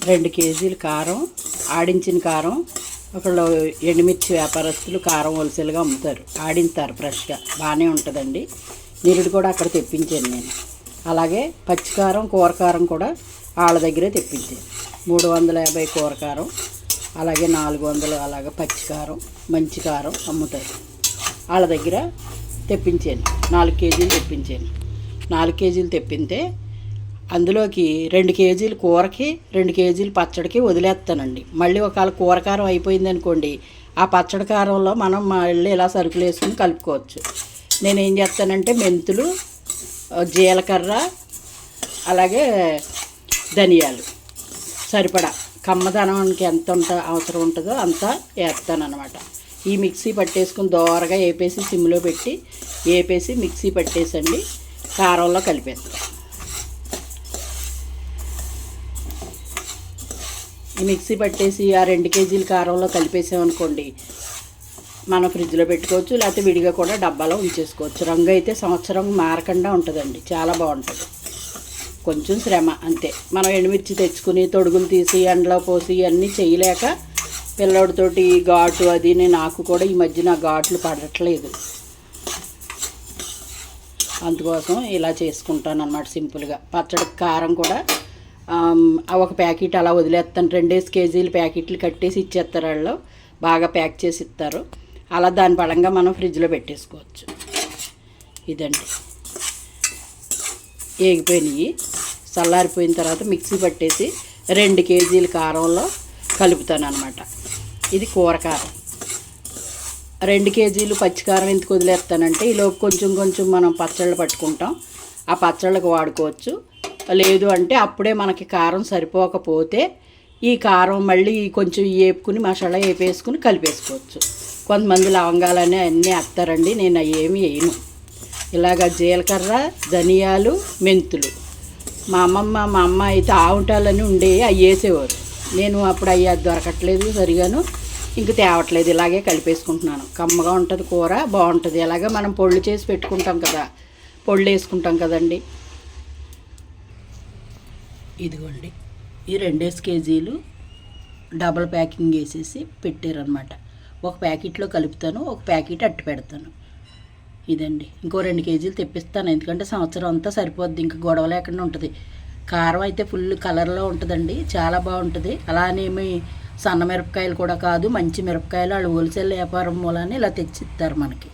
2 కేజీలు కారం, ఆడించిన కారం. ఒకళ్ళు ఎండుమిర్చి వ్యాపారస్తులు కారం హోల్సేల్గా అమ్ముతారు, ఆడింతారు ఫ్రెష్గా, బాగానే ఉంటుందండి. నిరుడు కూడా అక్కడ తెప్పించాను నేను. అలాగే పచ్చికారం, కూరకారం కూడా వాళ్ళ దగ్గరే తెప్పించాను. 350 కూరకారం, అలాగే 400 అలాగే పచ్చికారం, మంచి కారం అమ్ముతారు. వాళ్ళ దగ్గర తెప్పించాను. 4 కేజీలు తెప్పించాను. 4 కేజీలు తెప్పితే అందులోకి 2 కేజీలు కూరకి, 2 కేజీలు పచ్చడికి వదిలేస్తానండి. మళ్ళీ ఒకవేళ కూరకారం అయిపోయింది అనుకోండి, ఆ పచ్చడి కారంలో మనం మళ్ళీ ఇలా సరుకులు వేసుకుని కలుపుకోవచ్చు. నేనేం చేస్తానంటే మెంతులు, జీలకర్ర, అలాగే ధనియాలు సరిపడా కమ్మదనానికి ఎంత అవసరం ఉంటుందో అంత వేస్తానన్నమాట. ఈ మిక్సీ పట్టేసుకుని దోరగా వేపేసి సిమ్లో పెట్టి వేపేసి మిక్సీ పట్టేసండి కారంలో కలిపేస్తాం. ఈ మిక్సీ పట్టేసి ఆ 2 కేజీల కారంలో కలిపేసామనుకోండి, మనం ఫ్రిడ్జ్లో పెట్టుకోవచ్చు, లేకపోతే విడిగా కూడా డబ్బాలో ఉంచేసుకోవచ్చు. రంగు అయితే సంవత్సరం మారకుండా ఉంటుందండి, చాలా బాగుంటుంది. కొంచెం శ్రమ అంతే. మనం ఎండుమిర్చి తెచ్చుకుని తొడుగులు తీసి ఎండలో పోసి అన్నీ చేయలేక పిల్లోడితోటి ఘాటు అది, నాకు కూడా ఈ మధ్య నా ఘాట్లు పడట్లేదు, అందుకోసం ఇలా చేసుకుంటాను అన్నమాట సింపుల్గా. పచ్చడి కారం కూడా ఒక ప్యాకెట్ అలా వదిలేస్తాను. 2 కేజీల ప్యాకెట్లు కట్టేసి ఇచ్చేస్తారు వాళ్ళు, బాగా ప్యాక్ చేసి ఇస్తారు. అలా దాని పడంగా మనం ఫ్రిడ్జ్లో పెట్టేసుకోవచ్చు. ఇదండి ఏగిపోయినాయి. చల్లారిపోయిన తర్వాత మిక్సీ పట్టేసి 2 కేజీల కారంలో కలుపుతాను అనమాట. ఇది కూరకారం. 2 కేజీలు పచ్చికారం ఎందుకు వదిలేస్తానంటే ఈలోపు కొంచెం కొంచెం మనం పచ్చళ్ళు పట్టుకుంటాం, ఆ పచ్చళ్ళకు వాడుకోవచ్చు. లేదు అంటే అప్పుడే మనకి కారం సరిపోకపోతే ఈ కారం మళ్ళీ కొంచెం వేపుకుని మసాలా వేపేసుకుని కలిపేసుకోవచ్చు. కొంతమంది లవంగాలని అన్నీ వేస్తారండి, నేను ఏమి వేయను. ఇలాగ జీలకర్ర, ధనియాలు, మెంతులు. మా అమ్మ అయితే ఆవుటాలని ఉండేవి, అవి వేసేవారు. నేను అప్పుడు అవి దొరకట్లేదు సరిగాను, ఇంక తేవట్లేదు. ఇలాగే కలిపేసుకుంటున్నాను. కమ్మగా ఉంటుంది కూర, బాగుంటుంది. ఇలాగ మనం పొళ్ళు చేసి పెట్టుకుంటాం కదా, పొళ్ళు వేసుకుంటాం కదండి. ఇదిగోండి ఈ 2 కేజీలు డబల్ ప్యాకింగ్ వేసేసి పెట్టారనమాట. ఒక ప్యాకెట్లో కలుపుతాను, ఒక ప్యాకెట్ అట్టు పెడతాను. ఇదండి. ఇంకో 2 కేజీలు తెప్పిస్తాను, ఎందుకంటే సంవత్సరం అంతా సరిపోద్ది, ఇంకా గొడవ లేకుండా ఉంటుంది. కారం అయితే ఫుల్ కలర్లో ఉంటుందండి, చాలా బాగుంటుంది. అలానేమి సన్న మిరపకాయలు కూడా కాదు, మంచి మిరపకాయలు వాళ్ళు హోల్సేల్ వ్యాపారం మూలాన్ని ఇలా తెచ్చిస్తారు మనకి.